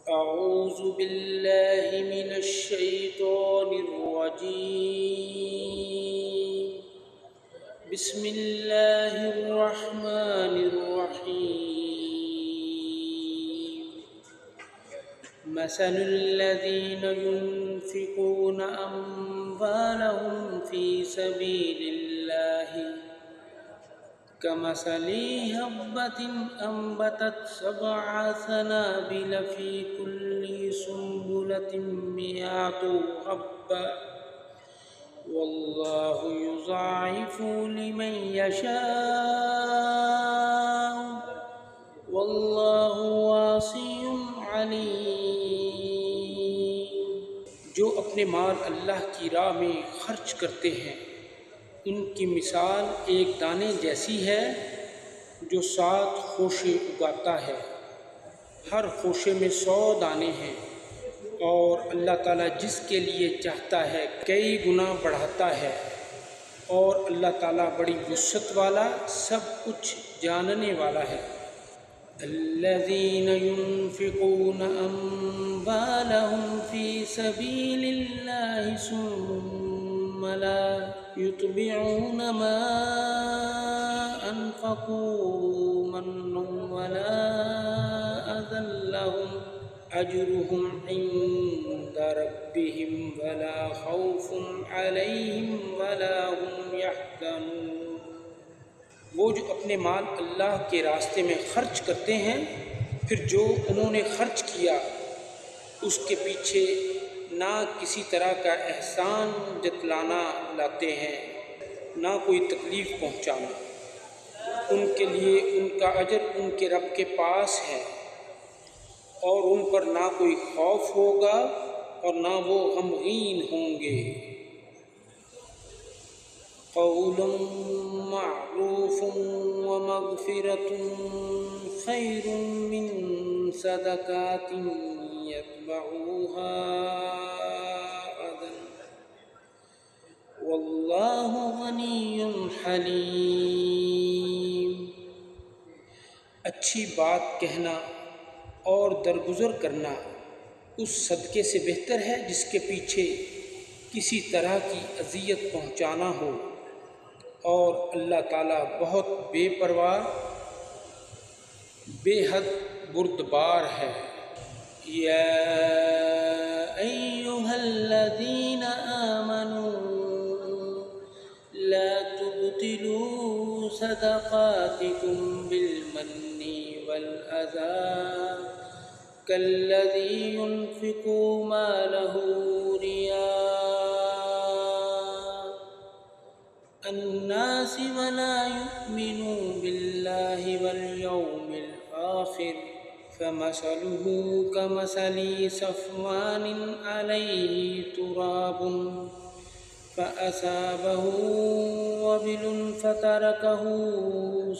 أعوذ بالله من الشيطان الرجيم. بسم الله الرحمن الرحيم. مثل الذين ينفقون أموالهم في سبيل الله كمثل حبة أنبتت 7 سنابل في كل سنبلة 100 حبة والله يضاعف لمن يشاء والله واسع عليم. جو اپنے مال اللہ کی راہ میں خرچ کرتے ہیں ان کی مثال ایک دانے جیسی ہے جو 7 خوشے اگاتا ہے، ہر خوشے میں 100 دانے ہیں، اور اللہ تعالیٰ جس کے لیے چاہتا ہے کئی گنا بڑھاتا ہے، اور اللہ تعالیٰ بڑی وسعت والا سب کچھ جاننے والا ہے. الذين ينفقون أموالهم في سبيل الله ثم لا يتبعون ما أنفقوا منا ولا أذى لهم أجرهم عند ربهم ولا خوف عليهم ولا هم يحزنون. وہ جو اپنے مال اللہ کے راستے میں خرچ کرتے ہیں پھر جو انہوں نے خرچ کیا اس کے پیچھے نہ کسی طرح کا احسان جتلانا لاتے ہیں نہ کوئی تکلیف پہنچانا، ان کے لیے ان کا اجر ان کے رب کے پاس ہے، اور ان پر نہ کوئی خوف ہوگا اور نہ وہ غمگین ہوں گے. قول معروف ومغفرة خير من صدقات يتبعها أذى والله غني حليم. اچھی بات کہنا اور درگزر کرنا اس صدقے سے بہتر ہے جس کے پیچھے کسی طرح کی اذیت پہنچانا ہو، اور اللہ تعالیٰ بہت بے پرواہ بے حد بردبار ہے. یا ایھا الذین آمنوا لا تبطلوا صدقاتکم بالمن والأذى كالذي ينفق ماله رئاء الناس ولا يؤمن بالله واليوم الآخر فمثله كمثل صفوان عليه تراب فأصابه وبل فتركه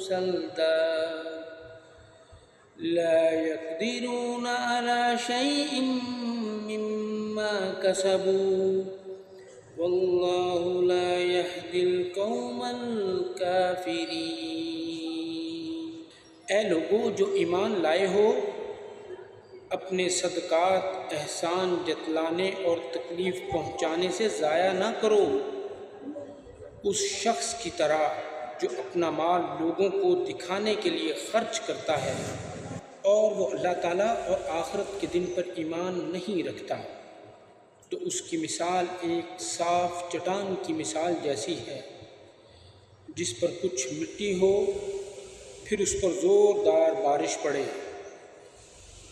صلدا لا يقدرون على شيء مما كسبوا واللہ لا یہدی القوم الکافرین. اے لوگو جو ایمان لائے ہو، اپنے صدقات احسان جتلانے اور تکلیف پہنچانے سے ضائع نہ کرو، اس شخص کی طرح جو اپنا مال لوگوں کو دکھانے کے لیے خرچ کرتا ہے اور وہ اللہ تعالیٰ اور آخرت کے دن پر ایمان نہیں رکھتا، تو اس کی مثال ایک صاف چٹان کی مثال جیسی ہے جس پر کچھ مٹی ہو، پھر اس پر زوردار بارش پڑے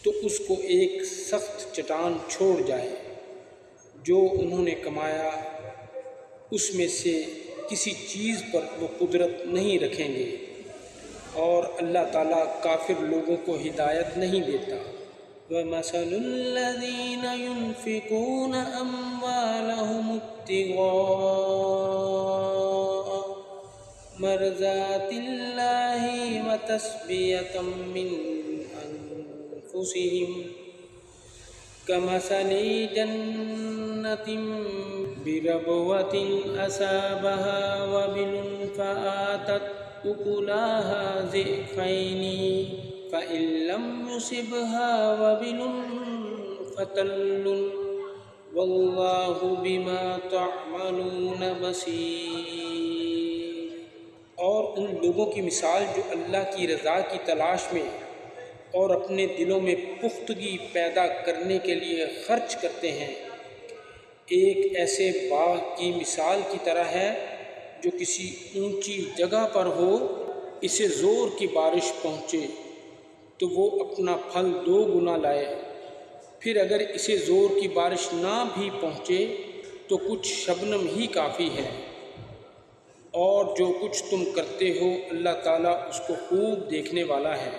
تو اس کو ایک سخت چٹان چھوڑ جائے. جو انہوں نے کمایا اس میں سے کسی چیز پر وہ قدرت نہیں رکھیں گے، اور اللہ تعالیٰ کافر لوگوں کو ہدایت نہیں دیتا. وَمَثَلُ الَّذِينَ يُنْفِقُونَ أَمْوَالَهُمُ ابْتِغَاءَ مَرْضَاتِ اللَّهِ وَتَثْبِيَةً مِّنْ أَنفُسِهِمْ كَمَثَلِ جَنَّةٍ بِرَبْوَةٍ أَصَابَهَا وَبِلٌ فَآتَتْ أُكُلَهَا ضِعْفَيْنِ فَإِن لَّمْ يُصِبْهَا وَبِلٌ فتل واللہ بما تعملون بصیر۔ اور ان لوگوں کی مثال جو اللہ کی رضا کی تلاش میں اور اپنے دلوں میں پختگی پیدا کرنے کے لیے خرچ کرتے ہیں، ایک ایسے باغ کی مثال کی طرح ہے جو کسی اونچی جگہ پر ہو، اسے زور کی بارش پہنچے تو وہ اپنا پھل 2 گنا لائے، پھر اگر اسے زور کی بارش نہ بھی پہنچے تو کچھ شبنم ہی کافی ہے۔ اور جو کچھ تم کرتے ہو اللہ تعالیٰ اس کو خوب دیکھنے والا ہے۔